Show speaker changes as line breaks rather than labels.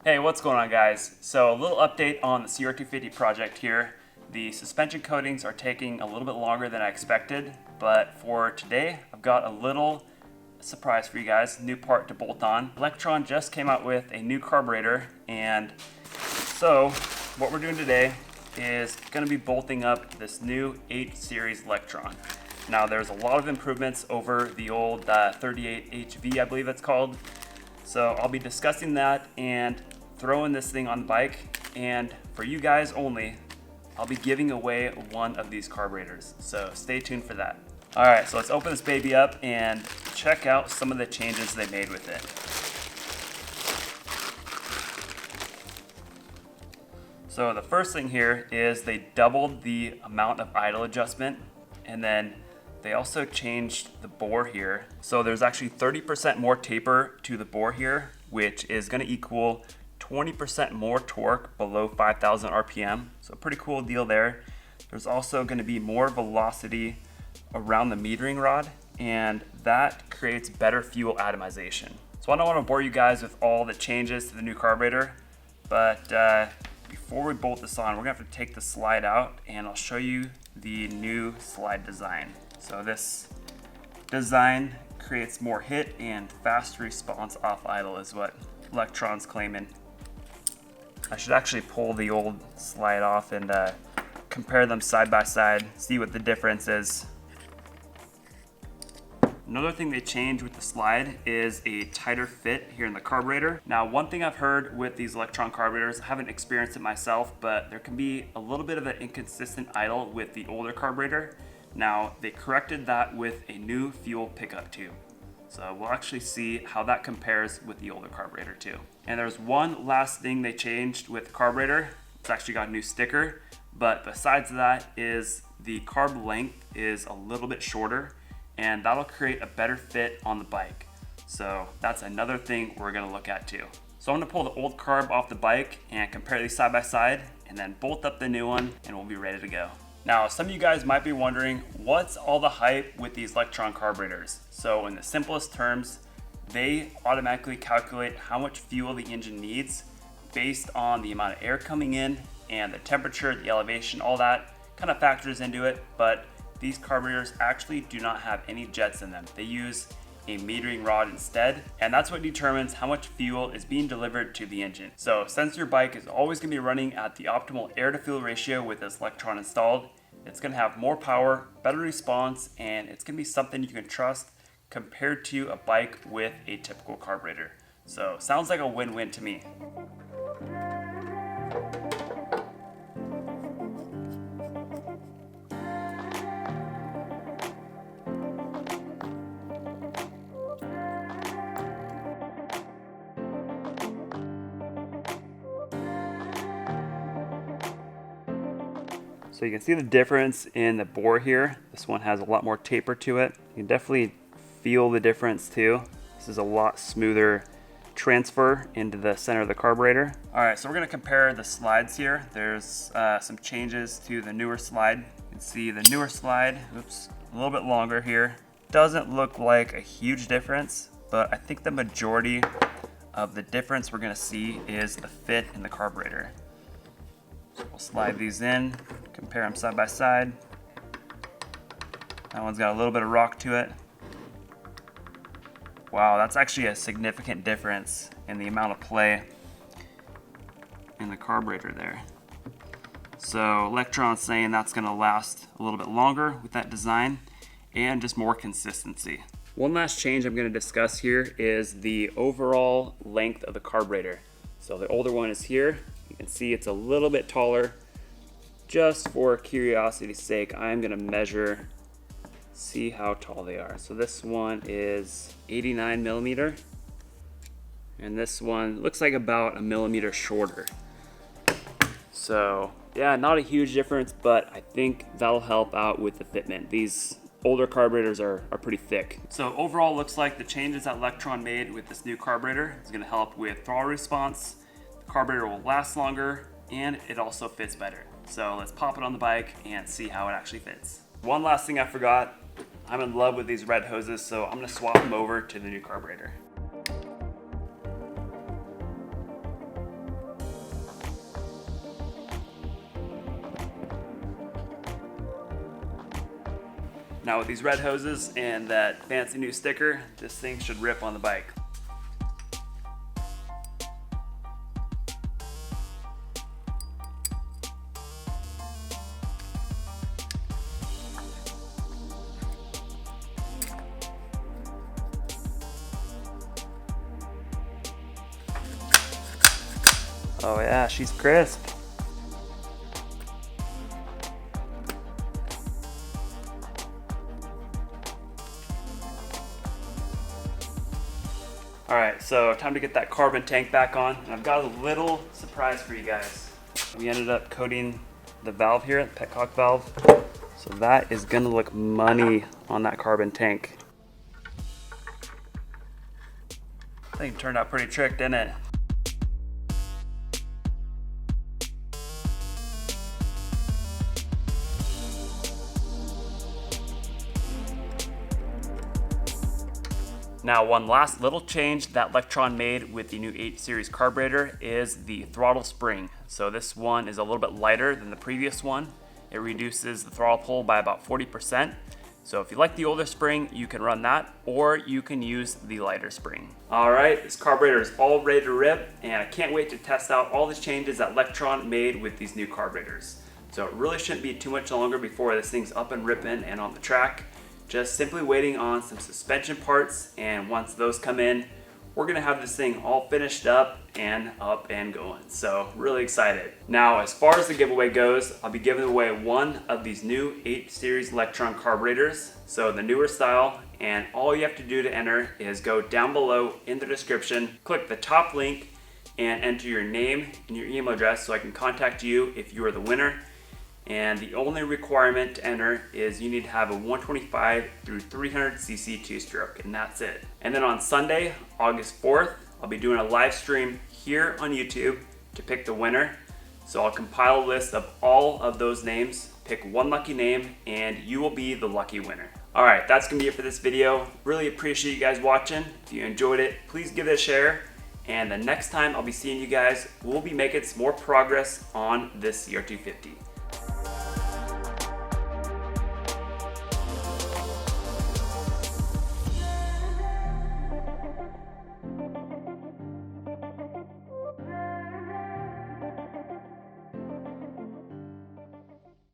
Hey, what's going on, guys? So a little update on the CR250 project here. The suspension coatings are taking a little bit longer than I expected, but for today I've got a little surprise for you guys, new part to bolt on. Lectron just came out with a new carburetor, and so what we're doing today is going to be bolting up this new H Series Lectron. Now there's a lot of improvements over the old 38HV, I believe it's called. So I'll be discussing that and throwing this thing on the bike, and for you guys only, I'll be giving away one of these carburetors, so stay tuned for that. Alright, so let's open this baby up and check out some of the changes they made with it. So the first thing here is they doubled the amount of idle adjustment, and then they also changed the bore here. So there's actually 30% more taper to the bore here, which is going to equal 20% more torque below 5,000 RPM. So a pretty cool deal there. There's also going to be more velocity around the metering rod, and that creates better fuel atomization. So I don't want to bore you guys with all the changes to the new carburetor, but before we bolt this on, we're going to have to take the slide out, and I'll show you the new slide design. So this design creates more hit and fast response off idle is what Lectron's claiming. I should actually pull the old slide off and compare them side by side, see what the difference is. Another thing they changed with the slide is a tighter fit here in the carburetor. Now, one thing I've heard with these Lectron carburetors, I haven't experienced it myself, but there can be a little bit of an inconsistent idle with the older carburetor. Now, they corrected that with a new fuel pickup tube. So we'll actually see how that compares with the older carburetor too. And there's one last thing they changed with the carburetor. It's actually got a new sticker, but besides that is the carb length is a little bit shorter, and that'll create a better fit on the bike. So that's another thing we're gonna look at too. So I'm gonna pull the old carb off the bike and compare these side by side, and then bolt up the new one, and we'll be ready to go. Now, some of you guys might be wondering, what's all the hype with these Lectron carburetors? So in the simplest terms, they automatically calculate how much fuel the engine needs based on the amount of air coming in and the temperature, the elevation, all that kind of factors into it. But these carburetors actually do not have any jets in them. They use a metering rod instead, and that's what determines how much fuel is being delivered to the engine. So since your bike is always going to be running at the optimal air to fuel ratio with this Lectron installed, it's going to have more power, better response, and it's going to be something you can trust compared to a bike with a typical carburetor. So sounds like a win-win to me. So you can see the difference in the bore here. This one has a lot more taper to it. You can definitely feel the difference too. This is a lot smoother transfer into the center of the carburetor. All right, so we're gonna compare the slides here. There's some changes to the newer slide. You can see the newer slide, oops, a little bit longer here. Doesn't look like a huge difference, but I think the majority of the difference we're gonna see is the fit in the carburetor. So we'll slide these in, compare them side by side. That one's got a little bit of rock to it. Wow, that's actually a significant difference in the amount of play in the carburetor there. So Lectron's saying that's gonna last a little bit longer with that design and just more consistency. One last change I'm gonna discuss here is the overall length of the carburetor. So the older one is here. You can see it's a little bit taller. Just for curiosity's sake, I'm gonna measure, see how tall they are. So this one is 89 millimeter, and this one looks like about a millimeter shorter. So yeah, not a huge difference, but I think that'll help out with the fitment. These older carburetors are pretty thick. So overall, looks like the changes that Lectron made with this new carburetor is gonna help with throttle response. The carburetor will last longer, and it also fits better. So let's pop it on the bike and see how it actually fits. One last thing I forgot, I'm in love with these red hoses, so I'm gonna swap them over to the new carburetor. Now with these red hoses and that fancy new sticker, this thing should rip on the bike. Oh yeah, she's crisp. All right, so time to get that carbon tank back on. And I've got a little surprise for you guys. We ended up coating the valve here, the petcock valve. So that is gonna look money on that carbon tank. I think it turned out pretty trick, didn't it? Now, one last little change that Lectron made with the new H Series carburetor is the throttle spring. So this one is a little bit lighter than the previous one. It reduces the throttle pull by about 40%. So if you like the older spring, you can run that, or you can use the lighter spring. All right, this carburetor is all ready to rip, and I can't wait to test out all the changes that Lectron made with these new carburetors. So it really shouldn't be too much longer before this thing's up and ripping and on the track. Just simply waiting on some suspension parts, and once those come in, we're gonna have this thing all finished up and going. So really excited. Now, as far as the giveaway goes, I'll be giving away one of these new H Series Lectron carburetors. So the newer style, and all you have to do to enter is go down below in the description, click the top link, and enter your name and your email address so I can contact you if you are the winner. And the only requirement to enter is you need to have a 125 through 300cc two-stroke, and that's it. And then on Sunday, August 4th, I'll be doing a live stream here on YouTube to pick the winner. So I'll compile a list of all of those names, pick one lucky name, and you will be the lucky winner. All right, that's gonna be it for this video. Really appreciate you guys watching. If you enjoyed it, please give it a share. And the next time I'll be seeing you guys, we'll be making some more progress on this CR250.